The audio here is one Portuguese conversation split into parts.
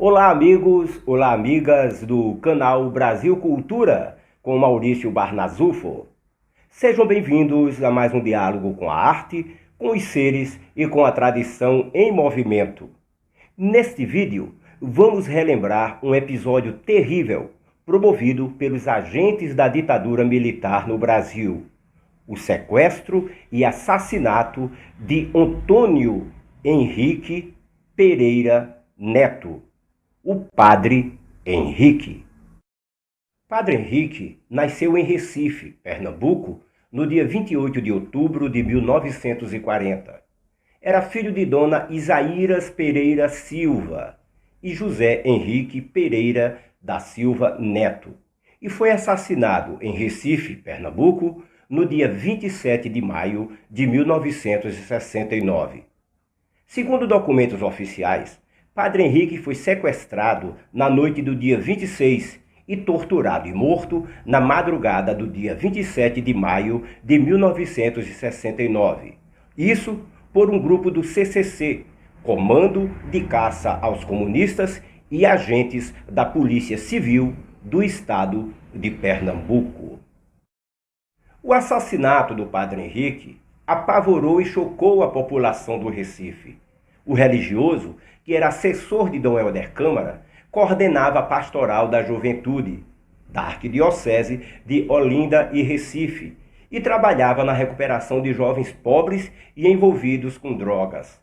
Olá, amigos, olá, amigas do canal Brasil Cultura, com Maurício Barnazufo. Sejam bem-vindos a mais um diálogo com a arte, com os seres e com a tradição em movimento. Neste vídeo, vamos relembrar um episódio terrível promovido pelos agentes da ditadura militar no Brasil: o sequestro e assassinato de Antônio Henrique Pereira Neto, o Padre Henrique. Padre Henrique nasceu em Recife, Pernambuco, no dia 28 de outubro de 1940. Era filho de Dona Isaíras Pereira Silva e José Henrique Pereira da Silva Neto, e foi assassinado em Recife, Pernambuco, no dia 27 de maio de 1969. Segundo documentos oficiais, Padre Henrique foi sequestrado na noite do dia 26 e torturado e morto na madrugada do dia 27 de maio de 1969. Isso por um grupo do CCC, Comando de Caça aos Comunistas, e agentes da Polícia Civil do Estado de Pernambuco. O assassinato do Padre Henrique apavorou e chocou a população do Recife. O religioso, que era assessor de Dom Helder Câmara, coordenava a pastoral da juventude da Arquidiocese de Olinda e Recife e trabalhava na recuperação de jovens pobres e envolvidos com drogas.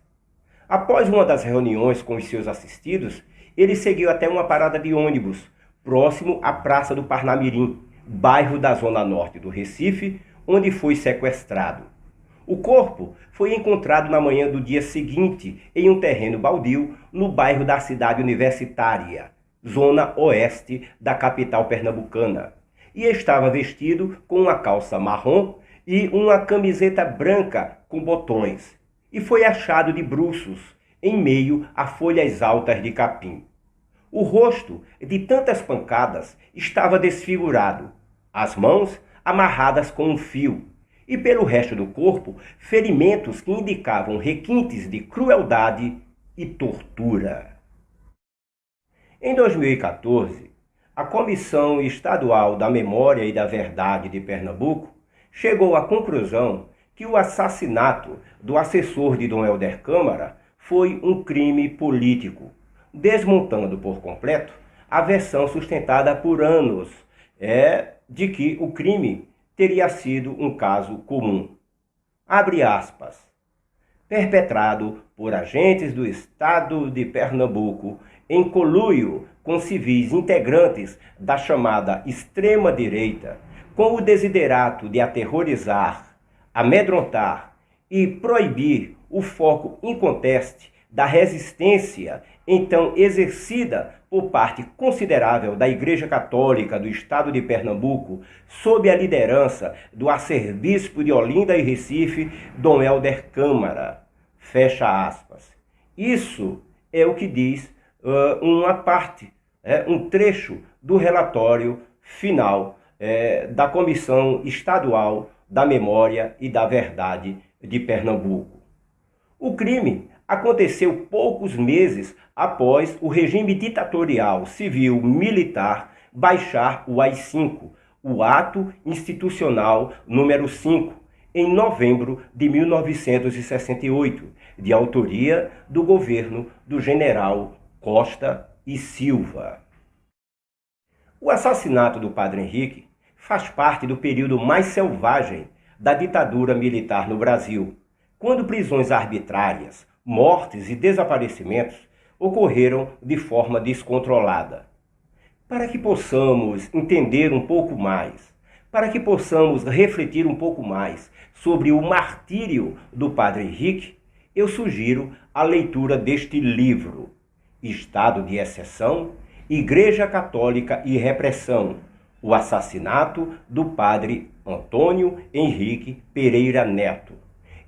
Após uma das reuniões com os seus assistidos, ele seguiu até uma parada de ônibus, próximo à Praça do Parnamirim, bairro da Zona Norte do Recife, onde foi sequestrado. O corpo foi encontrado na manhã do dia seguinte em um terreno baldio no bairro da Cidade Universitária, zona oeste da capital pernambucana, e estava vestido com uma calça marrom e uma camiseta branca com botões, e foi achado de bruços em meio a folhas altas de capim. O rosto, de tantas pancadas, estava desfigurado, as mãos amarradas com um fio, e pelo resto do corpo, ferimentos que indicavam requintes de crueldade e tortura. Em 2014, a Comissão Estadual da Memória e da Verdade de Pernambuco chegou à conclusão que o assassinato do assessor de Dom Helder Câmara foi um crime político, desmontando por completo a versão sustentada por anos de que o crime teria sido um caso comum. Abre aspas. Perpetrado por agentes do Estado de Pernambuco em conluio com civis integrantes da chamada extrema-direita, com o desiderato de aterrorizar, amedrontar e proibir o foco inconteste da resistência então exercida por parte considerável da Igreja Católica do Estado de Pernambuco, sob a liderança do arcebispo de Olinda e Recife, Dom Helder Câmara. Fecha aspas. Isso é o que diz uma parte, um trecho do relatório final da Comissão Estadual da Memória e da Verdade de Pernambuco. O crime aconteceu poucos meses após o regime ditatorial civil-militar baixar o AI-5, o Ato Institucional número 5, em novembro de 1968, de autoria do governo do general Costa e Silva. O assassinato do Padre Henrique faz parte do período mais selvagem da ditadura militar no Brasil, quando prisões arbitrárias, mortes e desaparecimentos ocorreram de forma descontrolada. Para que possamos entender um pouco mais, para que possamos refletir um pouco mais sobre o martírio do Padre Henrique, eu sugiro a leitura deste livro, Estado de Exceção, Igreja Católica e Repressão, o assassinato do Padre Antônio Henrique Pereira Neto.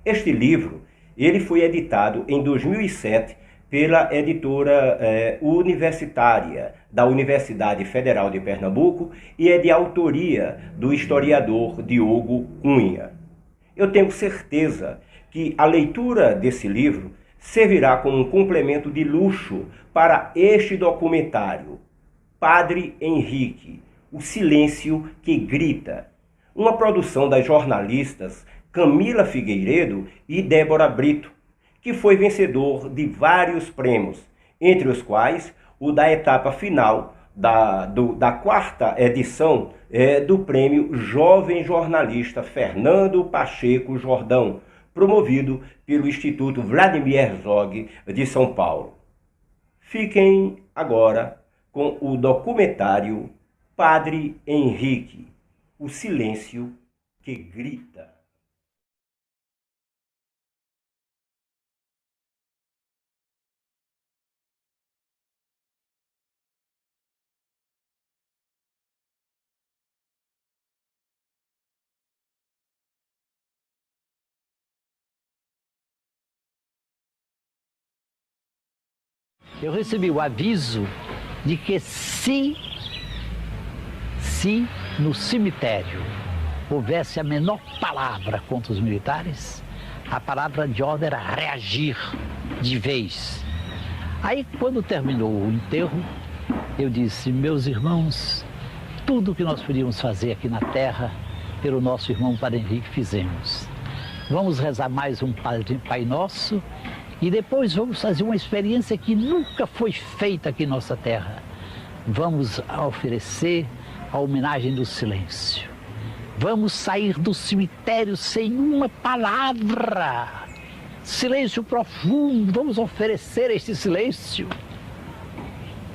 Este livro ele foi editado em 2007 pela editora universitária da Universidade Federal de Pernambuco e é de autoria do historiador Diogo Cunha. Eu tenho certeza que a leitura desse livro servirá como um complemento de luxo para este documentário. Padre Henrique, o silêncio que grita. Uma produção das jornalistas Camila Figueiredo e Débora Brito, que foi vencedor de vários prêmios, entre os quais o da etapa final da quarta edição do prêmio Jovem Jornalista Fernando Pacheco Jordão, promovido pelo Instituto Vladimir Herzog de São Paulo. Fiquem agora com o documentário Padre Henrique, o silêncio que grita. Eu recebi o aviso de que se no cemitério houvesse a menor palavra contra os militares, a palavra de ordem era reagir de vez. Aí, quando terminou o enterro, eu disse: meus irmãos, tudo o que nós podíamos fazer aqui na terra, pelo nosso irmão Padre Henrique, fizemos. Vamos rezar mais um Pai Nosso e depois vamos fazer uma experiência que nunca foi feita aqui em nossa terra. Vamos oferecer a homenagem do silêncio. Vamos sair do cemitério sem uma palavra. Silêncio profundo, vamos oferecer este silêncio.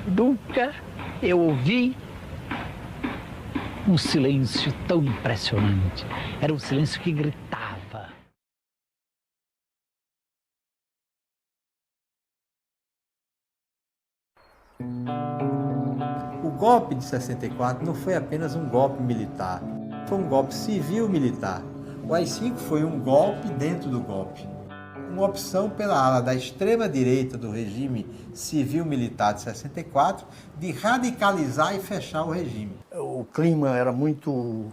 Nunca eu ouvi um silêncio tão impressionante. Era um silêncio que gritava. O golpe de 64 não foi apenas um golpe militar, foi um golpe civil-militar. O AI-5 foi um golpe dentro do golpe. Uma opção pela ala da extrema-direita do regime civil-militar de 64 de radicalizar e fechar o regime. O clima era muito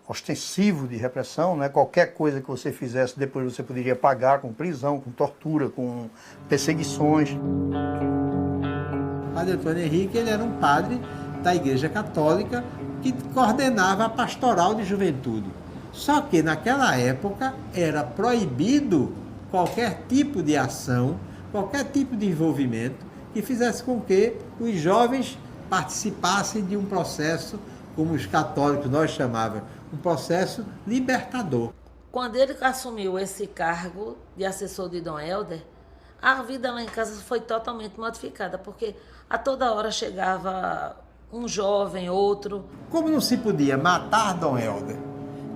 ostensivo de repressão, né? Qualquer coisa que você fizesse depois você poderia pagar com prisão, com tortura, com perseguições. O Padre Antônio Henrique ele era um padre da Igreja Católica que coordenava a pastoral de juventude. Só que naquela época era proibido qualquer tipo de ação, qualquer tipo de envolvimento que fizesse com que os jovens participassem de um processo, como os católicos nós chamávamos, um processo libertador. Quando ele assumiu esse cargo de assessor de Dom Helder, a vida lá em casa foi totalmente modificada, porque a toda hora chegava um jovem, outro. Como não se podia matar Dom Helder,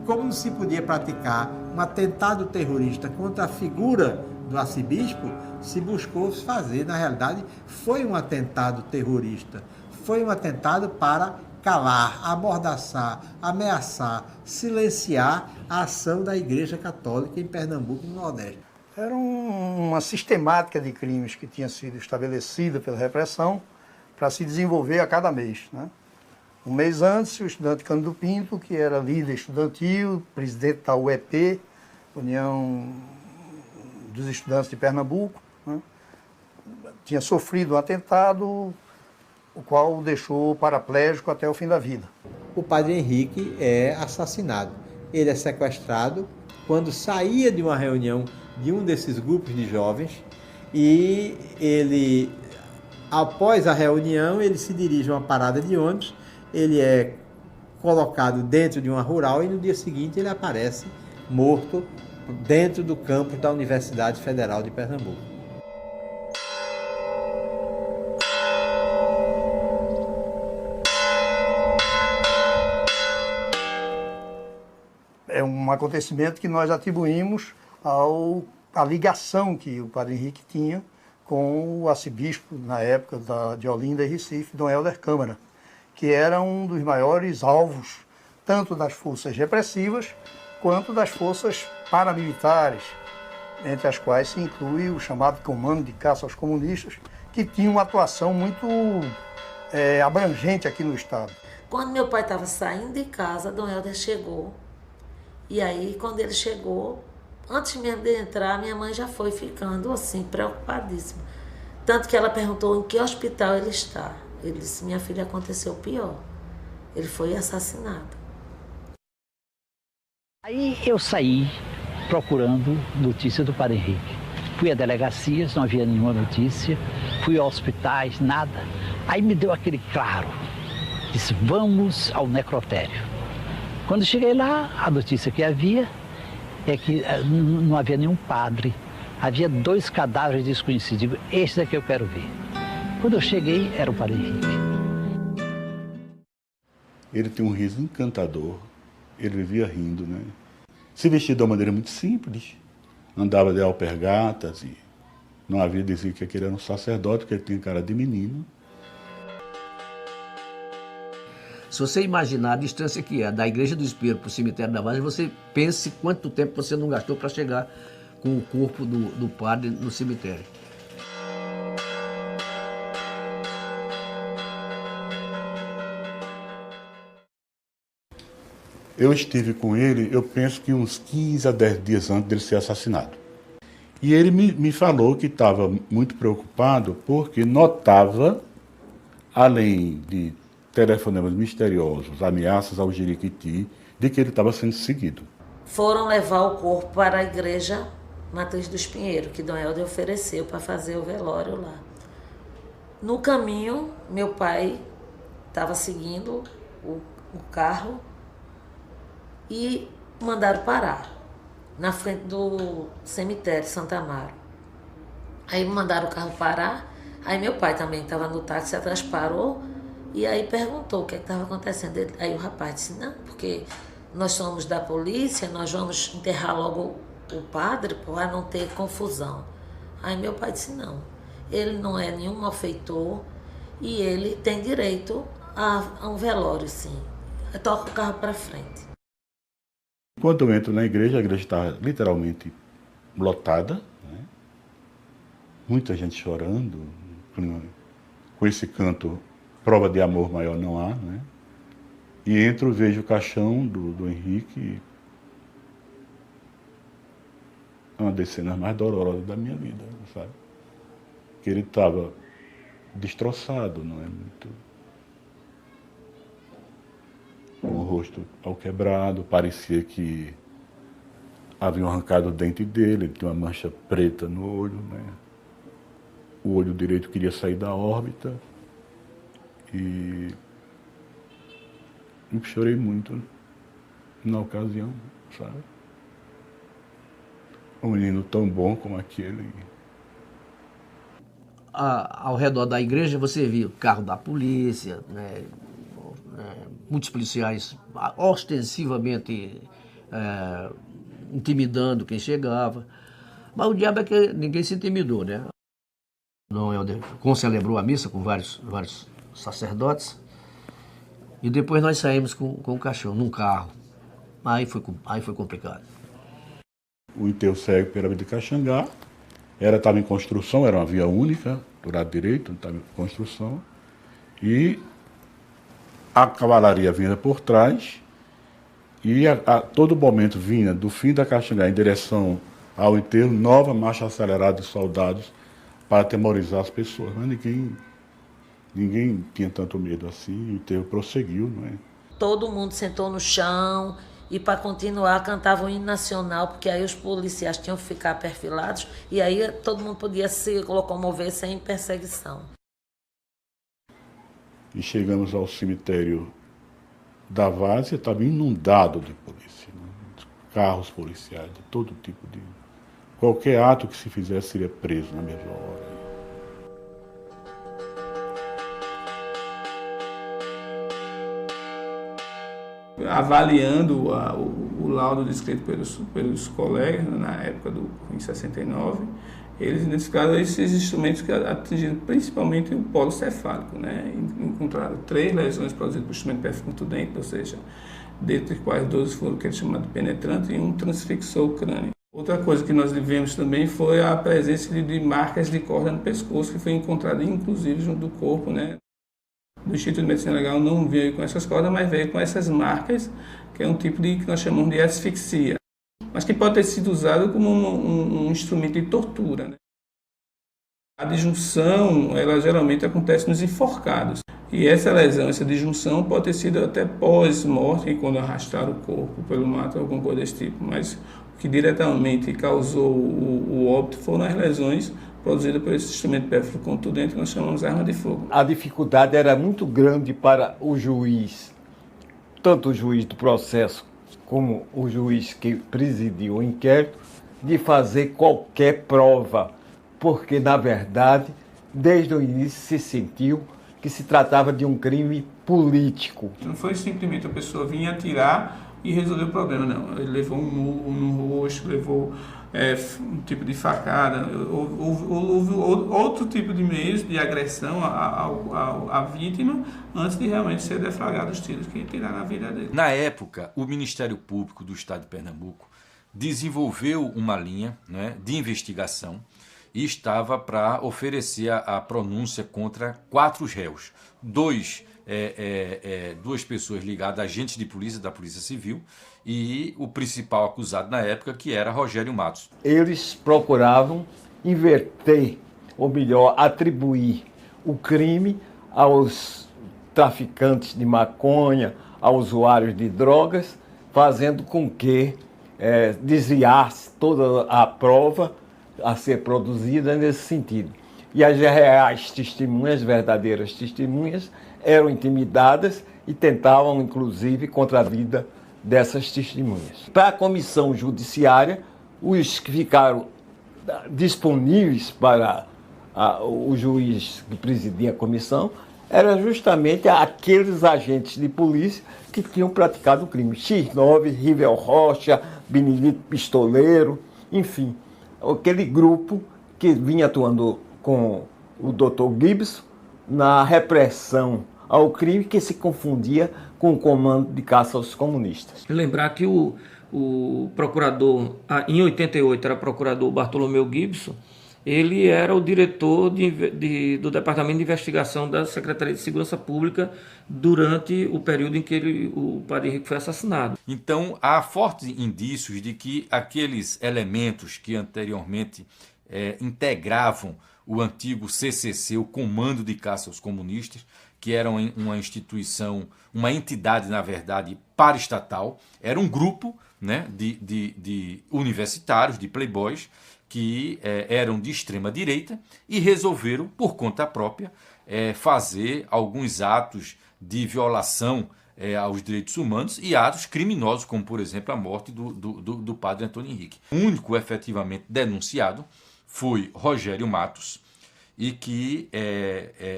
como não se podia praticar um atentado terrorista contra a figura do arcebispo, se buscou fazer, na realidade, foi um atentado terrorista, foi um atentado para calar, amordaçar, ameaçar, silenciar a ação da Igreja Católica em Pernambuco e no Nordeste. Era uma sistemática de crimes que tinha sido estabelecida pela repressão para se desenvolver a cada mês, né? Um mês antes, o estudante Cândido Pinto, que era líder estudantil, presidente da UEP, União dos Estudantes de Pernambuco, né? Tinha sofrido um atentado, o qual o deixou paraplégico até o fim da vida. O Padre Henrique é assassinado. Ele é sequestrado quando saía de uma reunião de um desses grupos de jovens e ele, após a reunião, ele se dirige a uma parada de ônibus, ele é colocado dentro de uma rural e no dia seguinte ele aparece morto dentro do campus da Universidade Federal de Pernambuco. É um acontecimento que nós atribuímos à ligação que o Padre Henrique tinha com o arcebispo, na época de Olinda e Recife, Dom Helder Câmara, que era um dos maiores alvos, tanto das forças repressivas, quanto das forças paramilitares, entre as quais se inclui o chamado Comando de Caça aos Comunistas, que tinha uma atuação muito abrangente aqui no Estado. Quando meu pai estava saindo de casa, Dom Helder chegou. E aí, quando ele chegou, antes mesmo de entrar, minha mãe já foi ficando assim, preocupadíssima. Tanto que ela perguntou em que hospital ele está. Ele disse, minha filha, aconteceu pior. Ele foi assassinado. Aí eu saí procurando notícia do Padre Henrique. Fui a delegacias, não havia nenhuma notícia. Fui a hospitais, nada. Aí me deu aquele claro. Disse, vamos ao necrotério. Quando cheguei lá, a notícia que havia é que não havia nenhum padre. Havia 2 cadáveres desconhecidos. Digo, esse daqui eu quero ver. Quando eu cheguei, era o Padre Henrique. Ele tem um riso encantador. Ele vivia rindo, né? Se vestia de uma maneira muito simples. Andava de alpergatas e não havia dizer que aquele era um sacerdote, porque ele tinha cara de menino. Se você imaginar a distância que é da Igreja do Espírito para o cemitério da Várzea, você pense quanto tempo você não gastou para chegar com o corpo do padre no cemitério. Eu estive com ele, eu penso que uns 15 a 10 dias antes dele ser assassinado. E ele me falou que estava muito preocupado porque notava, além de telefonemas misteriosos, ameaças ao Jeriquiti, de que ele estava sendo seguido. Foram levar o corpo para a igreja Matriz dos Pinheiros, que Dom Helder ofereceu para fazer o velório lá. No caminho, meu pai estava seguindo o carro e mandaram parar na frente do cemitério Santa Amaro. Aí mandaram o carro parar, aí meu pai também estava no táxi atrás, parou e aí perguntou o que estava acontecendo. Aí o rapaz disse, não, porque nós somos da polícia, nós vamos enterrar logo o padre para não ter confusão. Aí meu pai disse, não, ele não é nenhum malfeitor e ele tem direito a um velório, sim. Toca o carro para frente. Quando eu entro na igreja, a igreja está literalmente lotada, né? Muita gente chorando, com esse canto, prova de amor maior não há, né? E entro, vejo o caixão do Henrique, uma das cenas mais dolorosas da minha vida, sabe? Que ele estava destroçado, não é muito... com o rosto ao quebrado, parecia que haviam arrancado o dente dele, ele tinha uma mancha preta no olho, né? O olho direito queria sair da órbita e eu chorei muito na ocasião, sabe? Um menino tão bom como aquele. Ao redor da igreja você via o carro da polícia, né? Muitos policiais ostensivamente intimidando quem chegava. Mas o diabo é que ninguém se intimidou, né? Dom Helder concelebrou a missa com vários sacerdotes. E depois nós saímos com o caixão, num carro. Aí foi complicado. O enterro segue pela Avenida Caxangá. Estava em construção, era uma via única, do lado direito, estava em construção. E a cavalaria vinha por trás e a todo momento vinha do fim da Caxangá em direção ao enterro, nova marcha acelerada de soldados para atemorizar as pessoas. Mas ninguém tinha tanto medo assim, o enterro prosseguiu, não é? Todo mundo sentou no chão e para continuar cantava o hino nacional, porque aí os policiais tinham que ficar perfilados e aí todo mundo podia se locomover sem perseguição. E chegamos ao cemitério da Várzea, estava inundado de polícia, né? Carros policiais, de todo tipo de... Qualquer ato que se fizesse seria preso na mesma hora. Avaliando o laudo descrito pelos colegas, na época em 69, eles identificaram esses instrumentos que atingiram principalmente o polo cefálico, né? Encontraram 3 lesões produzidas por instrumento pérfido contundente, ou seja, dentre as quais 12 foram o que é chamado penetrante e um transfixou o crânio. Outra coisa que nós vimos também foi a presença de marcas de corda no pescoço, que foi encontrada inclusive junto do corpo, né? Do Instituto de Medicina Legal não veio com essas cordas, mas veio com essas marcas, que é um tipo de que nós chamamos de asfixia. mas que pode ter sido usado como um instrumento de tortura, né? A disjunção, ela geralmente acontece nos enforcados. E essa lesão, essa disjunção pode ter sido até pós-morte, quando arrastaram o corpo pelo mato, alguma coisa desse tipo. Mas o que diretamente causou o óbito foram as lesões produzidas por esse instrumento pérfuro contundente que nós chamamos de arma de fogo. A dificuldade era muito grande para o juiz, tanto o juiz do processo como o juiz que presidiu o inquérito, de fazer qualquer prova, porque, na verdade, desde o início se sentiu que se tratava de um crime político. Não foi simplesmente a pessoa vir atirar e resolver o problema, não. Ele levou um murro no rosto, levou um tipo de facada, houve outro tipo de meios de agressão à vítima antes de realmente ser deflagrado os tiros que tiraram a vida dele. Na época, o Ministério Público do Estado de Pernambuco desenvolveu uma linha, né, de investigação e estava para oferecer a pronúncia contra 4 réus. Duas pessoas ligadas a agentes de polícia, da Polícia Civil, e o principal acusado na época, que era Rogério Matos. Eles procuravam inverter, ou melhor, atribuir o crime aos traficantes de maconha, a usuários de drogas, fazendo com que desviasse toda a prova a ser produzida nesse sentido. E as reais testemunhas, verdadeiras testemunhas, eram intimidadas e tentavam, inclusive, contra a vida dessas testemunhas. Para a comissão judiciária, os que ficaram disponíveis para o juiz que presidia a comissão eram justamente aqueles agentes de polícia que tinham praticado o crime. X9, Rivel Rocha, Benedito Pistoleiro, enfim, aquele grupo que vinha atuando com o Dr. Gibson na repressão ao crime, que se confundia com o comando de caça aos comunistas. Lembrar que o procurador, em 88, era procurador Bartolomeu Gibson, ele era o diretor do Departamento de Investigação da Secretaria de Segurança Pública durante o período em que o padre Henrique foi assassinado. Então, há fortes indícios de que aqueles elementos que anteriormente integravam o antigo CCC, o Comando de Caça aos Comunistas, que era uma instituição, uma entidade, na verdade, paraestatal, era um grupo, né, de universitários, de playboys, que eram de extrema direita e resolveram, por conta própria, fazer alguns atos de violação aos direitos humanos e atos criminosos, como, por exemplo, a morte do padre Antônio Henrique. O único efetivamente denunciado foi Rogério Matos, e que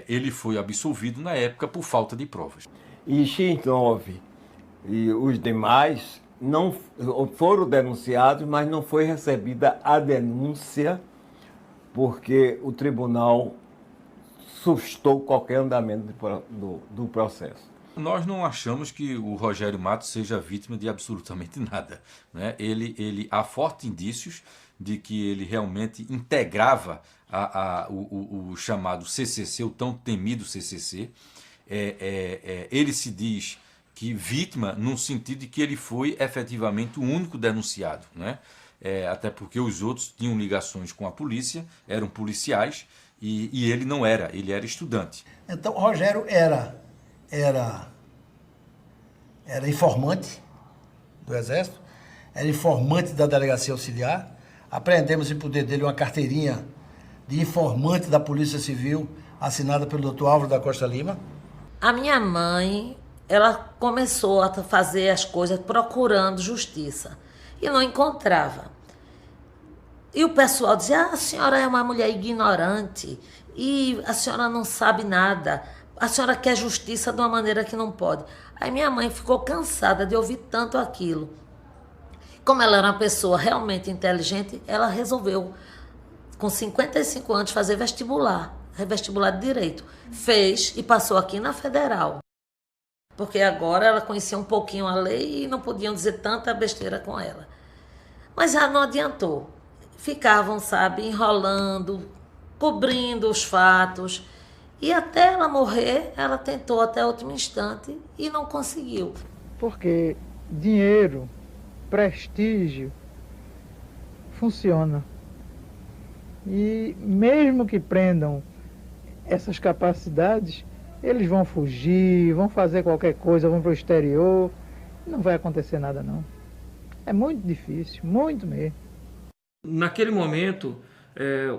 ele foi absolvido na época por falta de provas. E X9 e os demais não foram denunciados, mas não foi recebida a denúncia porque o tribunal sustou qualquer andamento do processo. Nós não achamos que o Rogério Matos seja vítima de absolutamente nada, né? Há fortes indícios de que ele realmente integrava o chamado CCC, o tão temido CCC. Ele se diz que vítima no sentido de que ele foi efetivamente o único denunciado, né? Até porque os outros tinham ligações com a polícia, eram policiais, e ele não era, ele era estudante. Então, Rogério era informante do Exército, era informante da Delegacia Auxiliar. Apreendemos em poder dele uma carteirinha de informante da Polícia Civil, assinada pelo Dr. Álvaro da Costa Lima. A minha mãe, ela começou a fazer as coisas procurando justiça e não encontrava. E o pessoal dizia, a senhora é uma mulher ignorante e a senhora não sabe nada, a senhora quer justiça de uma maneira que não pode. Aí minha mãe ficou cansada de ouvir tanto aquilo. Como ela era uma pessoa realmente inteligente, ela resolveu, com 55 anos, fazer vestibular de Direito. Fez e passou aqui na Federal. Porque agora ela conhecia um pouquinho a lei e não podiam dizer tanta besteira com ela. Mas já não adiantou. Ficavam, sabe, enrolando, cobrindo os fatos. E até ela morrer, ela tentou até o último instante e não conseguiu. Porque dinheiro, prestígio funciona. E mesmo que prendam essas capacidades, eles vão fugir, vão fazer qualquer coisa, vão para o exterior, não vai acontecer nada não. É muito difícil, muito mesmo. Naquele momento,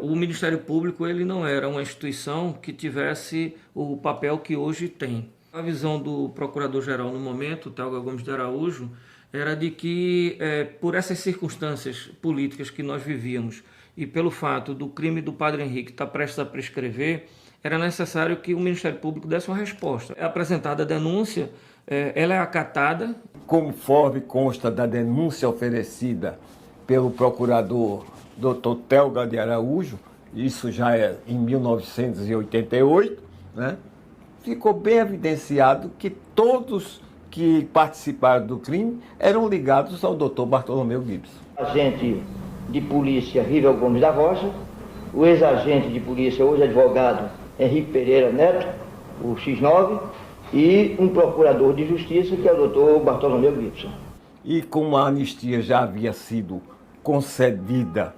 o Ministério Público ele não era uma instituição que tivesse o papel que hoje tem. A visão do Procurador-Geral no momento, Thelga Gomes de Araújo, era de que, por essas circunstâncias políticas que nós vivíamos e pelo fato do crime do Padre Henrique estar prestes a prescrever, era necessário que o Ministério Público desse uma resposta. É apresentada a denúncia, ela é acatada. Conforme consta da denúncia oferecida pelo procurador Dr. Thelga de Araújo, isso já é em 1988, né? Ficou bem evidenciado que todos que participaram do crime eram ligados ao Dr. Bartolomeu Gibson. Agente de polícia Rível Gomes da Rocha, o ex-agente de polícia, hoje advogado Henrique Pereira Neto, o X9, e um procurador de justiça, que é o Dr. Bartolomeu Gibson. E como a anistia já havia sido concedida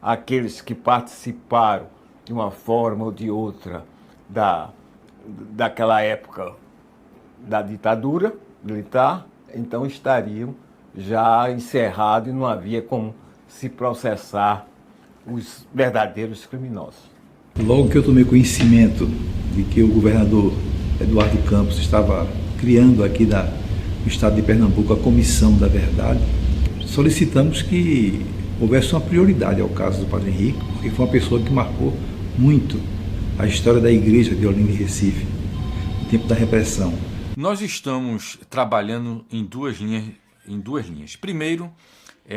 àqueles que participaram de uma forma ou de outra daquela época da ditadura militar, então estariam já encerrados e não havia como se processar os verdadeiros criminosos. Logo que eu tomei conhecimento de que o governador Eduardo Campos estava criando aqui no estado de Pernambuco a Comissão da Verdade, solicitamos que houvesse uma prioridade ao caso do Padre Henrique, porque foi uma pessoa que marcou muito a história da igreja de Olinda e Recife, no tempo da repressão. Nós estamos trabalhando em duas linhas. Primeiro,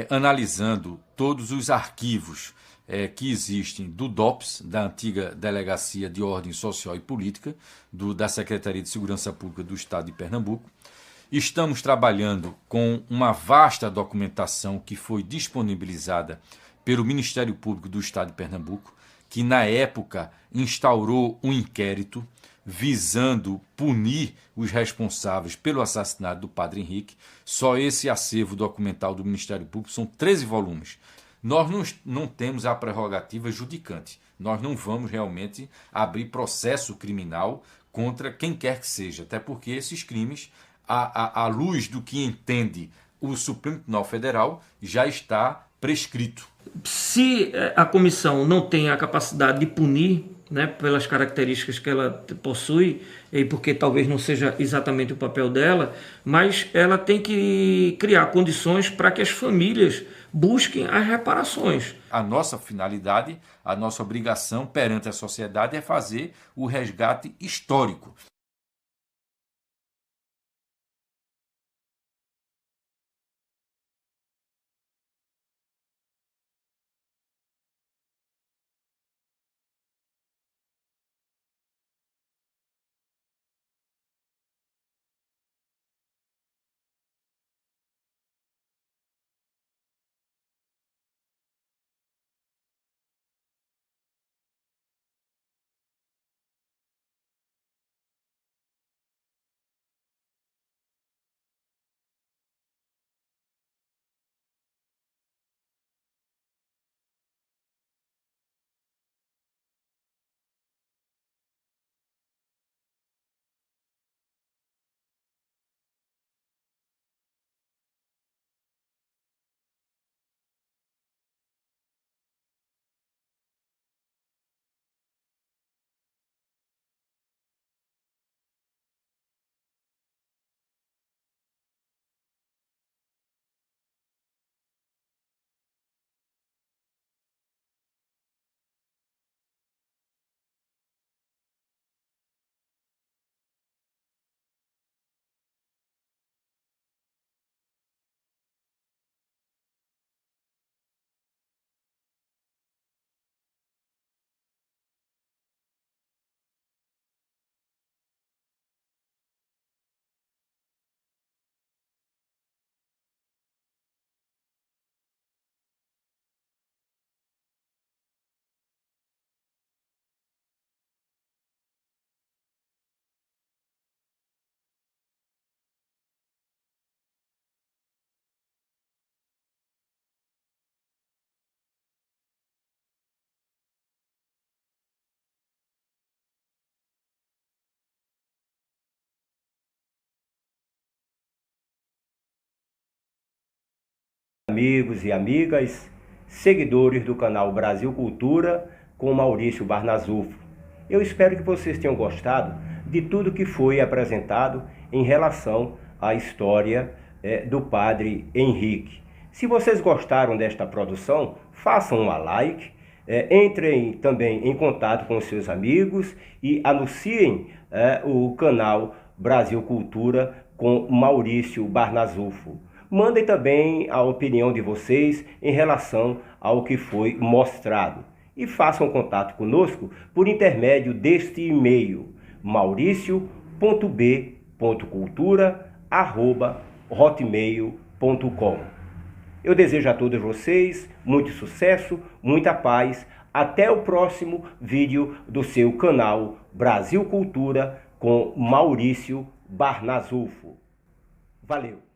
analisando todos os arquivos que existem do DOPS, da antiga Delegacia de Ordem Social e Política, da Secretaria de Segurança Pública do Estado de Pernambuco. Estamos trabalhando com uma vasta documentação que foi disponibilizada pelo Ministério Público do Estado de Pernambuco, que na época instaurou um inquérito visando punir os responsáveis pelo assassinato do Padre Henrique. Só esse acervo documental do Ministério Público são 13 volumes. Nós não temos a prerrogativa judicante. Nós não vamos realmente abrir processo criminal contra quem quer que seja, até porque esses crimes, à luz do que entende o Supremo Tribunal Federal, já está prescrito. Se a comissão não tem a capacidade de punir, né, pelas características que ela possui, e porque talvez não seja exatamente o papel dela, mas ela tem que criar condições para que as famílias busquem as reparações. A nossa finalidade, a nossa obrigação perante a sociedade é fazer o resgate histórico. Amigos e amigas, seguidores do canal Brasil Cultura com Maurício Barnazufo. Eu espero que vocês tenham gostado de tudo que foi apresentado em relação à história do Padre Henrique. Se vocês gostaram desta produção, façam uma like, entrem também em contato com seus amigos e anunciem o canal Brasil Cultura com Maurício Barnazufo. Mandem também a opinião de vocês em relação ao que foi mostrado. E façam contato conosco por intermédio deste e-mail, mauricio.b.cultura@hotmail.com. Eu desejo a todos vocês muito sucesso, muita paz. Até o próximo vídeo do seu canal Brasil Cultura com Maurício Barnazufo. Valeu!